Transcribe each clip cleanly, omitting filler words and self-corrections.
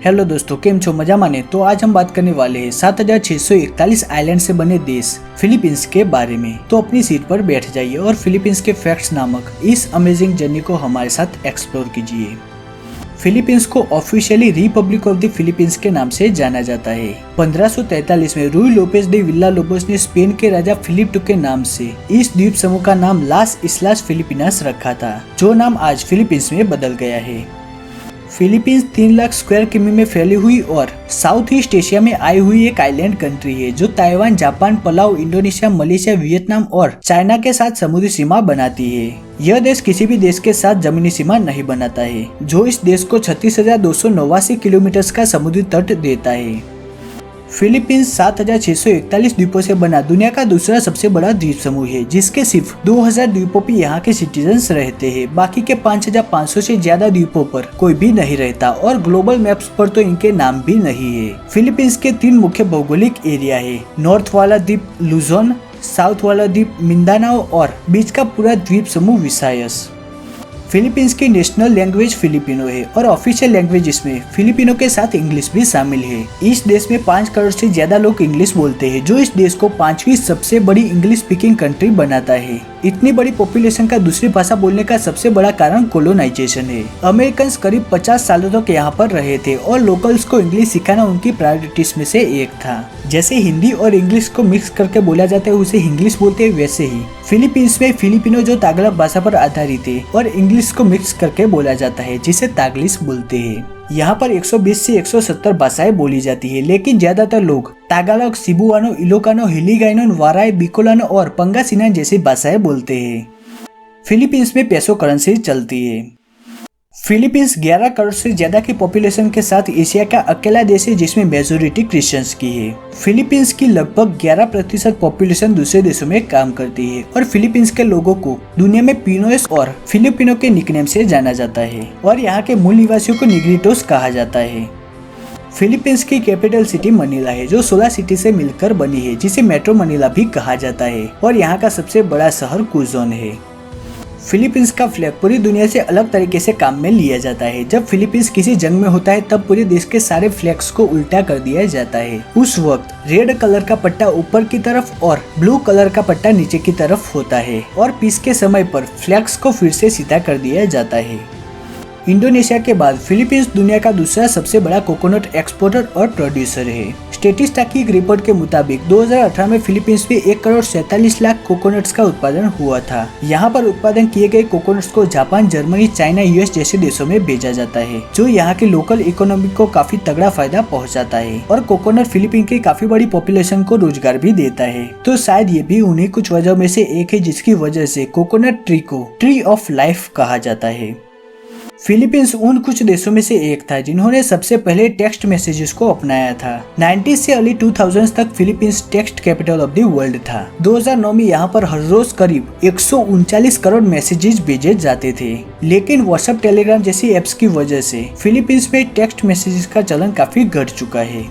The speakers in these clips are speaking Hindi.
हेलो दोस्तों, केम छो, मजा माने। तो आज हम बात करने वाले हैं 7641 आइलैंड से बने देश फिलीपींस के बारे में। तो अपनी सीट पर बैठ जाइए और फिलीपींस के फैक्ट्स नामक इस अमेजिंग जर्नी को हमारे साथ एक्सप्लोर कीजिए। फिलीपींस को officially Republic of the Philippines के नाम से जाना जाता है। 1543 में रूई लोपेज डे विल्लालोबोस ने स्पेन के राजा फिलिप II के नाम से इस द्वीप समूह का नाम लास इस्लास फिलिपिनास रखा था, जो नाम आज फिलीपींस में बदल गया है। फिलीपींस 3 लाख स्क्वायर किमी में फैली हुई और साउथ ईस्ट एशिया में आई हुई एक आइलैंड कंट्री है, जो Taiwan, Japan, Palau, Indonesia, Malaysia, Vietnam और चाइना के साथ समुद्री सीमा बनाती है। यह देश किसी भी देश के साथ जमीनी सीमा नहीं बनाता है, जो इस देश को 36,289 किलोमीटर का समुद्री तट देता है। फिलीपींस 7641 द्वीपों से बना दुनिया का दूसरा सबसे बड़ा द्वीप समूह है, जिसके सिर्फ 2000 द्वीपों पर यहाँ के सिटीजन्स रहते हैं। बाकी के 5500 से ज्यादा द्वीपों पर कोई भी नहीं रहता और ग्लोबल मैप्स पर तो इनके नाम भी नहीं है। फिलीपींस के 3 मुख्य भौगोलिक एरिया है, नॉर्थ वाला द्वीप लुजोन, साउथ वाला द्वीप मिंदानाओ और बीच का पूरा द्वीप समूह विसायस। फिलीपींस की नेशनल लैंग्वेज फिलिपिनो है और ऑफिशियल लैंग्वेज इसमें फिलिपिनो के साथ इंग्लिश भी शामिल है। इस देश में 5 करोड़ से ज्यादा लोग इंग्लिश बोलते हैं, जो इस देश को 5वीं सबसे बड़ी इंग्लिश स्पीकिंग कंट्री बनाता है। इतनी बड़ी पॉपुलेशन का दूसरी भाषा बोलने का सबसे बड़ा कारण कोलोनाइजेशन है। अमेरिकन करीब 50 सालों तक यहाँ पर रहे थे और लोकल्स को इंग्लिश सिखाना उनकी प्रायोरिटीज में से एक था। जैसे हिंदी और इंग्लिश को मिक्स करके बोला जाता है, उसे इंग्लिश बोलते हैं, वैसे ही फिलीपींस में फिलिपिनो जो तागलक भाषा पर आधारित है और इंग्लिश को मिक्स करके बोला जाता है, जिसे तागलिश बोलते हैं। यहाँ पर 120 से 170 भाषाएं बोली जाती है, लेकिन ज्यादातर लोग तागालॉग, सिबुआनो, इलोकानो, हिलीगाइनो, वाराय, बिकोलानो और पंगासिनान जैसी भाषाएं बोलते हैं। फिलीपींस में पेसो करेंसी चलती है। फिलीपींस 11 करोड़ से ज्यादा की पॉपुलेशन के साथ एशिया का अकेला देश है जिसमें मेजोरिटी क्रिश्चियंस की है। फिलीपींस की लगभग 11% पॉपुलेशन दूसरे देशों में काम करती है और फिलीपींस के लोगों को दुनिया में पिनोएस और फिलिपिनो के निकनेम से जाना जाता है और यहाँ के मूल निवासियों को निग्रिटोस कहा जाता है। फिलीपींस की कैपिटल सिटी मनीला है, जो 16 सिटी से मिलकर बनी है, जिसे मेट्रो मनीला भी कहा जाता है और यहाँ का सबसे बड़ा शहर कुजोन है। फिलीपींस का फ्लैग पूरी दुनिया से अलग तरीके से काम में लिया जाता है। जब फिलीपींस किसी जंग में होता है, तब पूरे देश के सारे फ्लैग्स को उल्टा कर दिया जाता है। उस वक्त रेड कलर का पट्टा ऊपर की तरफ और ब्लू कलर का पट्टा नीचे की तरफ होता है और पीस के समय पर फ्लैग्स को फिर से सीधा कर दिया जाता है। इंडोनेशिया के बाद फिलीपींस दुनिया का दूसरा सबसे बड़ा कोकोनट एक्सपोर्टर और प्रोड्यूसर है। स्टेटिस्टा की एक रिपोर्ट के मुताबिक 2018 में फिलीपींस में 1 करोड़ 47 लाख कोकोनट्स का उत्पादन हुआ था। यहाँ पर उत्पादन किए गए कोकोनट्स को जापान, जर्मनी, चाइना, यूएस जैसे देशों में भेजा जाता है, जो यहाँ के लोकल इकोनॉमी को काफी तगड़ा फायदा पहुँचाता है। और कोकोनट फिलीपींस की काफी बड़ी पॉपुलेशन को रोजगार भी देता है, तो शायद ये भी उन्हीं कुछ वजह में से एक है जिसकी वजह से कोकोनट ट्री को ट्री ऑफ लाइफ कहा जाता है। फिलीपींस उन कुछ देशों में से एक था जिन्होंने सबसे पहले टेक्स्ट मैसेजेस को अपनाया था। 90 से अर्ली 2000 तक Philippines text capital of the world था। 2009 में यहाँ पर हर रोज करीब 139 करोड़ मैसेजेस भेजे जाते थे, लेकिन व्हाट्सएप, टेलीग्राम जैसी एप्स की वजह से फिलीपींस में टेक्स्ट मैसेजेस का चलन काफी घट चुका है।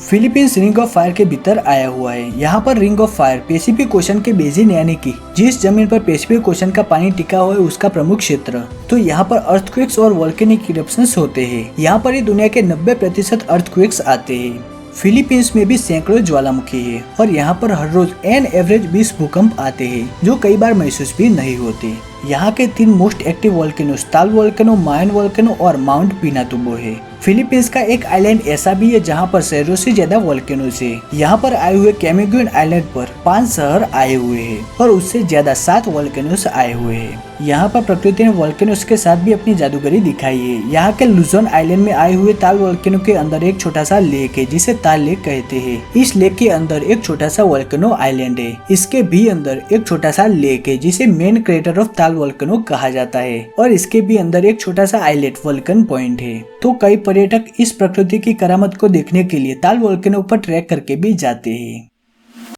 फिलीपींस रिंग ऑफ फायर के भीतर आया हुआ है। यहाँ पर ring of fire Pacific ocean के बेसिन यानी कि जिस जमीन पर पैसिफिक ओशन का पानी टिका हुआ है उसका प्रमुख क्षेत्र। तो यहाँ पर अर्थक्वेक्स और वोल्केनिक इरप्शंस होते हैं। यहाँ पर ही दुनिया के 90% अर्थक्वेक्स आते हैं। फिलीपींस में भी सैकड़ों ज्वालामुखी है और यहाँ पर हर रोज एन एवरेज 20 भूकंप आते हैं, जो कई बार महसूस भी नहीं होते। यहाँ के 3 मोस्ट एक्टिव वोल्केनोस ताल वोल्केनो, मायन वोल्केनो और माउंट पिनातुबो है। फिलीपींस का एक आइलैंड ऐसा भी है जहाँ पर शहरों से ज्यादा वोल्केनोस है। यहाँ पर आए हुए कैमिगुइन आइलैंड पर 5 शहर आए हुए हैं और उससे ज्यादा 7 वोल्केनोस आए हुए हैं। यहाँ पर प्रकृति ने वोल्केनोस के साथ भी अपनी जादूगरी दिखाई है। यहाँ के लुजोन आइलैंड में आए हुए ताल वोल्केनो के अंदर एक छोटा सा लेक है, जिसे ताल लेक कहते हैं। इस लेक के अंदर एक छोटा सा वोल्केनो आइलैंड है। इसके भी अंदर एक छोटा सा लेक है, जिसे मेन क्रेटर ऑफ ताल वोल्केनो कहा जाता है और इसके भी अंदर एक छोटा सा आइलैंड वोल्कन पॉइंट है। तो कई पर्यटक इस प्रकृति की करामत को देखने के लिए ताल वोल्केनो पर ट्रैक करके भी जाते हैं।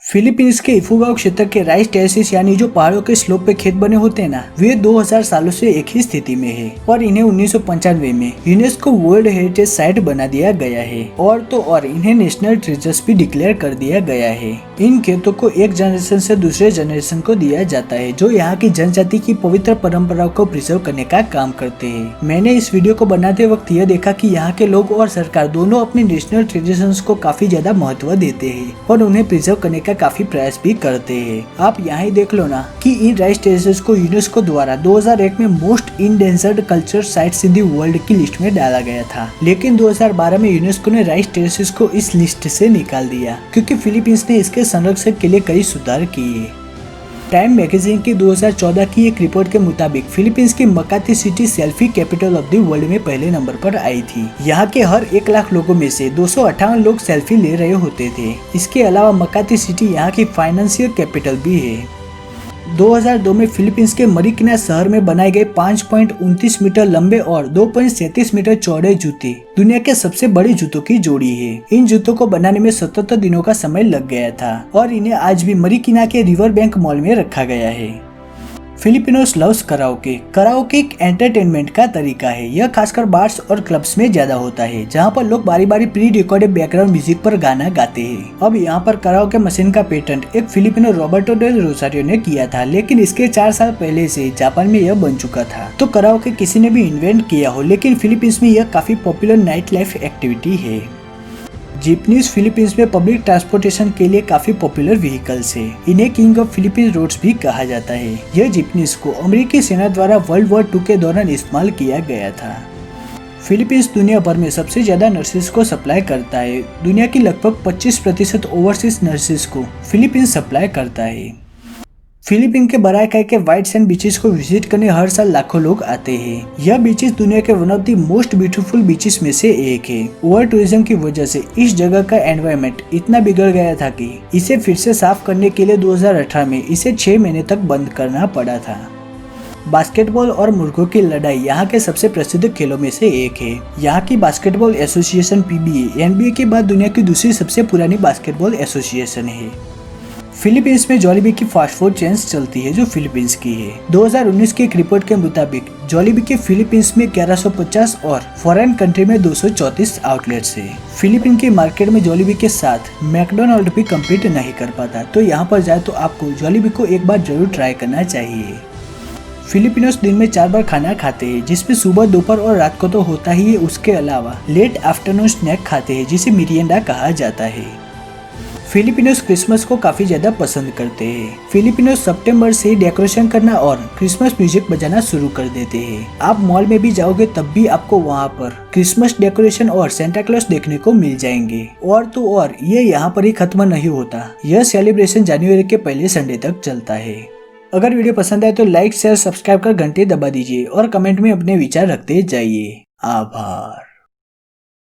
फिलीपींस के इफुगाओ क्षेत्र के राइस टेरेसिस यानी जो पहाड़ों के स्लोप पे खेत बने होते हैं ना, वे 2000 सालों से एक ही स्थिति में है और इन्हें 1995 में यूनेस्को वर्ल्ड हेरिटेज साइट बना दिया गया है और तो और इन्हें नेशनल ट्रेजर्स भी डिक्लेयर कर दिया गया है। इन खेतों को एक जनरेशन से दूसरे जनरेशन को दिया जाता है, जो यहाँ की जनजाति की पवित्र परंपराओं को प्रिजर्व करने का काम करते हैं। मैंने इस वीडियो को बनाते वक्त यह देखा कि यहाँ के लोग और सरकार दोनों अपने नेशनल ट्रेडिशंस को काफी ज्यादा महत्व देते हैं और उन्हें प्रिजर्व करने का काफी प्रयास भी करते हैं। आप यहाँ ही देख लो ना कि इन राइस टेरेसेस को यूनेस्को द्वारा 2001 में most endangered culture sites in the world की लिस्ट में डाला गया था, लेकिन 2012 में यूनेस्को ने राइस टेरेसेस को इस लिस्ट से निकाल दिया क्योंकि फिलीपींस ने इसके संरक्षण के लिए कई सुधार किए। टाइम मैगजीन की 2014 की एक रिपोर्ट के मुताबिक फिलीपींस की Makati city selfie capital of the world में पहले नंबर पर आई थी। यहाँ के हर 1 लाख लोगों में से 258 लोग सेल्फी ले रहे होते थे। इसके अलावा मकाती सिटी यहाँ की फाइनेंशियल कैपिटल भी है। 2002 में फिलीपींस के मरीकिना शहर में बनाए गए 5.29 मीटर लंबे और 2.37 मीटर चौड़े जूते दुनिया के सबसे बड़े जूतों की जोड़ी है। इन जूतों को बनाने में 77 दिनों का समय लग गया था और इन्हें आज भी मरीकिना के रिवर बैंक मॉल में रखा गया है। फिलिपिनोस लव्स कराओके। कराओके एक एंटरटेनमेंट का तरीका है। यह खासकर बार्स और क्लब्स में ज्यादा होता है, जहां पर लोग बारी बारी प्री रिकॉर्डेड बैकग्राउंड म्यूजिक पर गाना गाते हैं। अब यहां पर कराओके मशीन का पेटेंट एक फिलिपिनो रॉबर्टो डेल रोसारियो ने किया था, लेकिन इसके 4 साल पहले से जापान में यह बन चुका था। तो कराओके किसी ने भी इन्वेंट किया हो, लेकिन फिलीपींस में यह काफी पॉपुलर नाइट लाइफ एक्टिविटी है। जीपनीज फिलीपींस में पब्लिक ट्रांसपोर्टेशन के लिए काफी पॉपुलर व्हीकल्स है। इन्हें किंग ऑफ फिलीपीन रोड्स भी कहा जाता है। यह जीपनीज को अमेरिकी सेना द्वारा वर्ल्ड वॉर 2 के दौरान इस्तेमाल किया गया था। फिलीपींस दुनिया भर में सबसे ज्यादा नर्सेस को सप्लाई करता है। दुनिया की लगभग 25% ओवरसीज नर्सेस को फिलीपींस सप्लाई करता है। फिलीपीन के बराकाई के व्हाइट सैंड बीचेस को विजिट करने हर साल लाखों लोग आते हैं। यह बीचेस दुनिया के one of the most beautiful beaches में से एक है। ओवर टूरिज्म की वजह से इस जगह का एनवायरनमेंट इतना बिगड़ गया था कि इसे फिर से साफ करने के लिए 2018 में इसे 6 महीने तक बंद करना पड़ा था। बास्केटबॉल और मुर्गों की लड़ाई यहाँ के सबसे प्रसिद्ध खेलों में से एक है। यहाँ की बास्केटबॉल एसोसिएशन PBA NBA के बाद दुनिया की दूसरी सबसे पुरानी बास्केटबॉल एसोसिएशन है। फिलीपींस में जॉलीबी की फास्ट फूड चेन्स चलती है जो फिलीपींस की है। 2019 की एक रिपोर्ट के मुताबिक जॉलीबी के फिलीपींस में 1150 और फॉरेन कंट्री में 234 आउटलेट्स है। फिलीपीन की मार्केट में जॉलीबी के साथ मैकडोनल्ड भी कम्पीट नहीं कर पाता, तो यहाँ पर जाए तो आपको जॉलीबी को एक बार जरूर ट्राई करना चाहिए। फिलिपिनोस दिन में 4 बार खाना खाते हैं, जिसमें सुबह, दोपहर और रात को तो होता ही है। उसके अलावा लेट आफ्टरनून स्नैक खाते हैं, जिसे मिरिएंडा कहा जाता है। फिलिपिनोस क्रिसमस को काफी ज्यादा पसंद करते हैं। फिलिपिनोस सितंबर से डेकोरेशन करना और क्रिसमस म्यूजिक बजाना शुरू कर देते हैं। आप मॉल में भी जाओगे तब भी आपको वहाँ पर क्रिसमस डेकोरेशन और सेंटा क्लॉज देखने को मिल जाएंगे। और तो और ये यहाँ पर ही खत्म नहीं होता, यह सेलिब्रेशन जनवरी के पहले संडे तक चलता है। अगर वीडियो पसंद आए तो लाइक, शेयर, सब्सक्राइब कर घंटे दबा दीजिए और कमेंट में अपने विचार रखते जाइए। आभार।